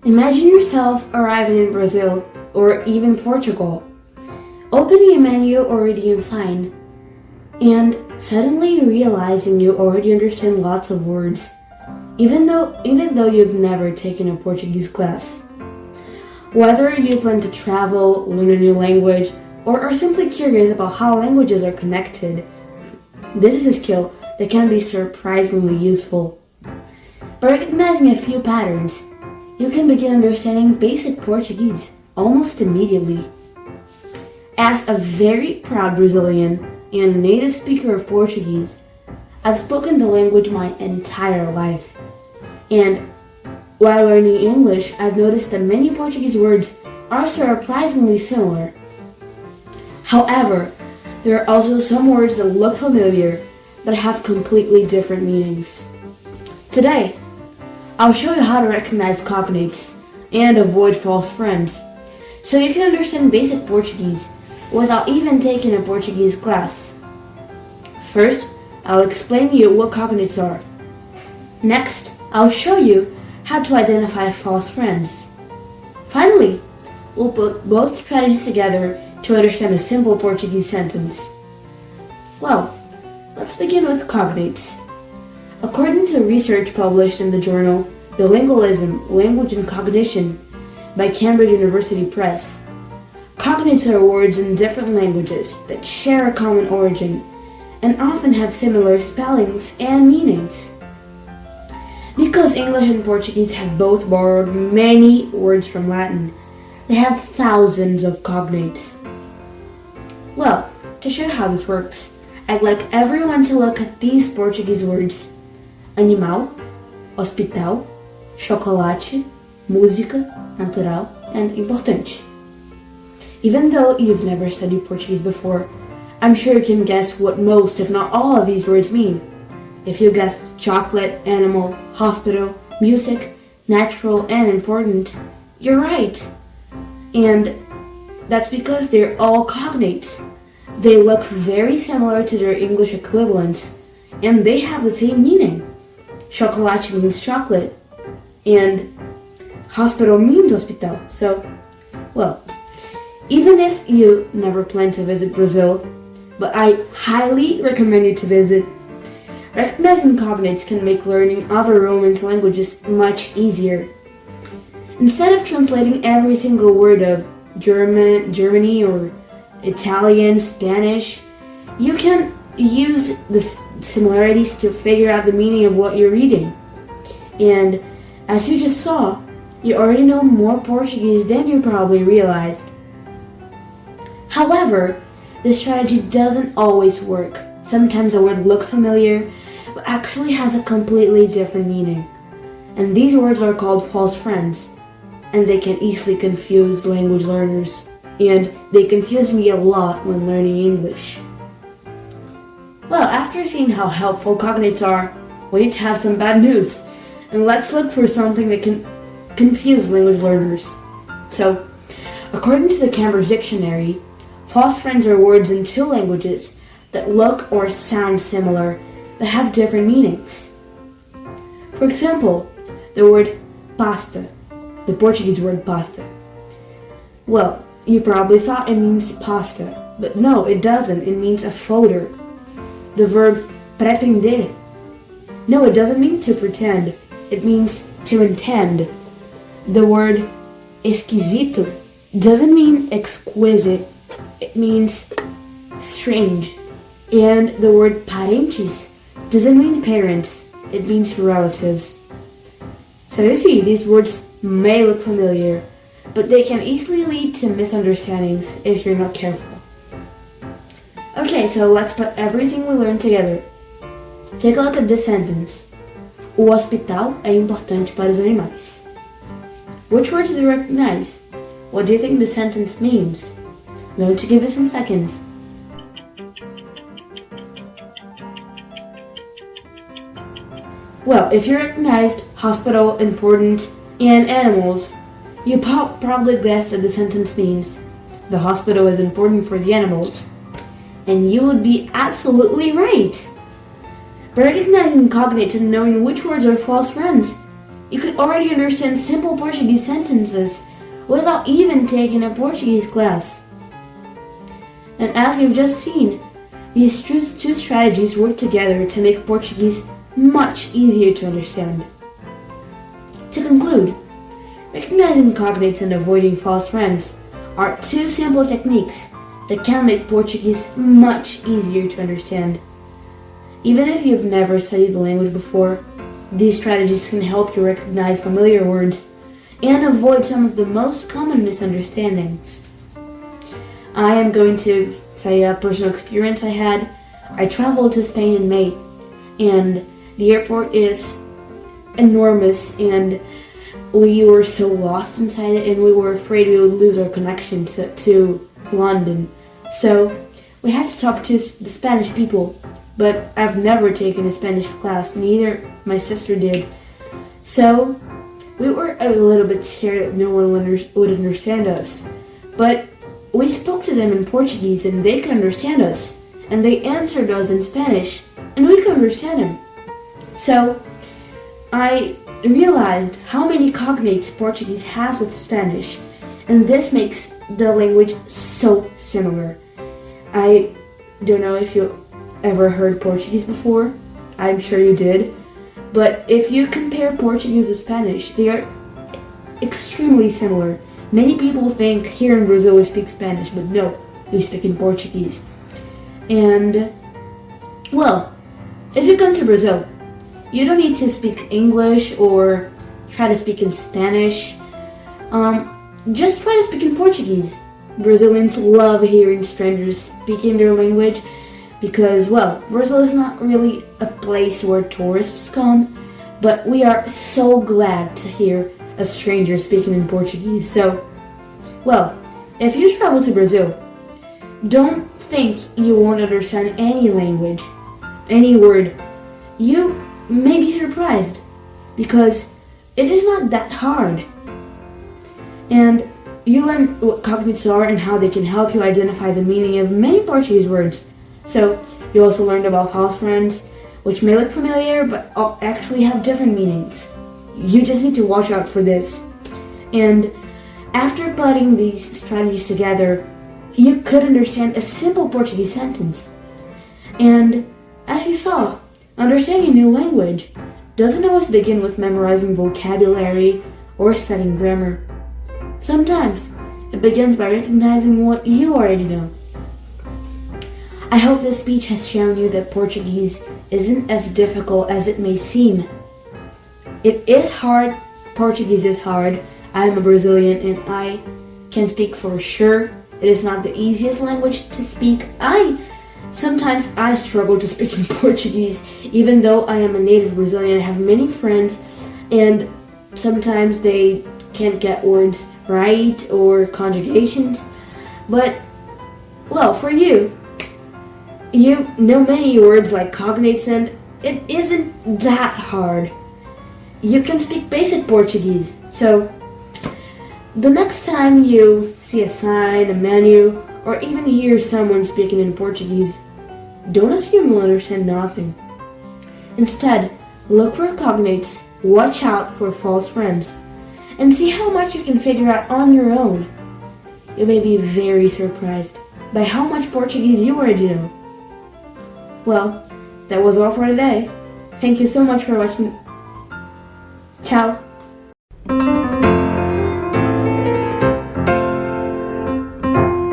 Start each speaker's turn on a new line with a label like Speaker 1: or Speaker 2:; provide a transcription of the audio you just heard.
Speaker 1: Imagine yourself arriving in Brazil or even Portugal, opening a menu already in sign, and suddenly realizing you already understand lots of words, even though you've never taken a Portuguese class. Whether you plan to travel, learn a new language, or are simply curious about how languages are connected, this is a skill that can be surprisingly useful. By recognizing a few patterns, you can begin understanding basic Portuguese almost immediately. As a very proud Brazilian and native speaker of Portuguese, I've spoken the language my entire life. And while learning English, I've noticed that many Portuguese words are surprisingly similar. However, there are also some words that look familiar but have completely different meanings. Today, I'll show you how to recognize cognates and avoid false friends, so you can understand basic Portuguese without even taking a Portuguese class. First, I'll explain to you what cognates are. Next, I'll show you how to identify false friends. Finally, we'll put both strategies together to understand a simple Portuguese sentence. Well, let's begin with cognates. According to research published in the journal Bilingualism, Language and Cognition by Cambridge University Press, cognates are words in different languages that share a common origin and often have similar spellings and meanings. Because English and Portuguese have both borrowed many words from Latin, they have thousands of cognates. Well, to show you how this works, I'd like everyone to look at these Portuguese words: animal, hospital, chocolate, música, natural, and importante. Even though you've never studied Portuguese before, I'm sure you can guess what most, if not all, of these words mean. If you guessed chocolate, animal, hospital, music, natural, and important, you're right. And that's because they're all cognates. They look very similar to their English equivalents, and they have the same meaning. Chocolate means chocolate, and hospital means hospital. So, well, even if you never plan to visit Brazil, but I highly recommend you to visit, recognizing cognates can make learning other Romance languages much easier. Instead of translating every single word of Germany or Italian, Spanish, you can use the similarities to figure out the meaning of what you're reading. And as you just saw, you already know more Portuguese than you probably realized. However, this strategy doesn't always work. Sometimes a word looks familiar, but actually has a completely different meaning. And these words are called false friends, and they can easily confuse language learners. And they confuse me a lot when learning English. Well, after seeing how helpful cognates are, we need to have some bad news. And let's look for something that can confuse language learners. So, according to the Cambridge Dictionary, false friends are words in two languages that look or sound similar but have different meanings. For example, the word pasta, the Portuguese word pasta. Well, you probably thought it means pasta, but no, it doesn't. It means a folder. The verb pretender. No, it doesn't mean to pretend. It means to intend. The word esquisito doesn't mean exquisite. It means strange. And the word parentes doesn't mean parents. It means relatives. So you see, these words may look familiar, but they can easily lead to misunderstandings if you're not careful. Okay, so let's put everything we learned together. Take a look at this sentence. O hospital é importante para os animais. Which words do you recognize? What do you think the sentence means? I'm going to give you some seconds. Well, if you recognized hospital, important, and animals, you probably guessed that the sentence means the hospital is important for the animals. And you would be absolutely right. By recognizing cognates and knowing which words are false friends, you could already understand simple Portuguese sentences without even taking a Portuguese class. And as you've just seen, these two strategies work together to make Portuguese much easier to understand. To conclude, recognizing cognates and avoiding false friends are two simple techniques that can make Portuguese much easier to understand. Even if you've never studied the language before, these strategies can help you recognize familiar words and avoid some of the most common misunderstandings. I am going to say a personal experience I had. I traveled to Spain in May, and the airport is enormous, and we were so lost inside it, and we were afraid we would lose our connection to London. So we had to talk to the Spanish people, but I've never taken a Spanish class, neither my sister did. So we were a little bit scared that no one would understand us. But we spoke to them in Portuguese and they could understand us. And they answered us in Spanish and we could understand them. So I realized how many cognates Portuguese has with Spanish. And this makes the language so similar. I don't know if you ever heard Portuguese before. I'm sure you did. But if you compare Portuguese with Spanish, they are extremely similar. Many people think here in Brazil we speak Spanish, but no, we speak in Portuguese. And, well, if you come to Brazil, you don't need to speak English or try to speak in Spanish. Just try to speak in Portuguese. Brazilians love hearing strangers speaking their language because, well, Brazil is not really a place where tourists come, but we are so glad to hear a stranger speaking in Portuguese. So, well, if you travel to Brazil, don't think you won't understand any language, any word. You may be surprised because it is not that hard. And you learn what cognates are and how they can help you identify the meaning of many Portuguese words. So, you also learned about false friends, which may look familiar but actually have different meanings. You just need to watch out for this. And after putting these strategies together, you could understand a simple Portuguese sentence. And as you saw, understanding a new language doesn't always begin with memorizing vocabulary or studying grammar. Sometimes it begins by recognizing what you already know. I hope this speech has shown you that Portuguese isn't as difficult as it may seem. It is hard. Portuguese is hard. I am a Brazilian and I can speak for sure. It is not the easiest language to speak. Sometimes I struggle to speak in Portuguese, even though I am a native Brazilian. I have many friends and sometimes they can't get words right or conjugations. But, well, for you know many words like cognates and it isn't that hard. You can speak basic Portuguese. So, the next time you see a sign, a menu, or even hear someone speaking in Portuguese, don't assume you'll understand nothing. Instead, look for cognates, watch out for false friends, and see how much you can figure out on your own. You may be very surprised by how much Portuguese you already know. Well, that was all for today. Thank you so much for watching. Ciao!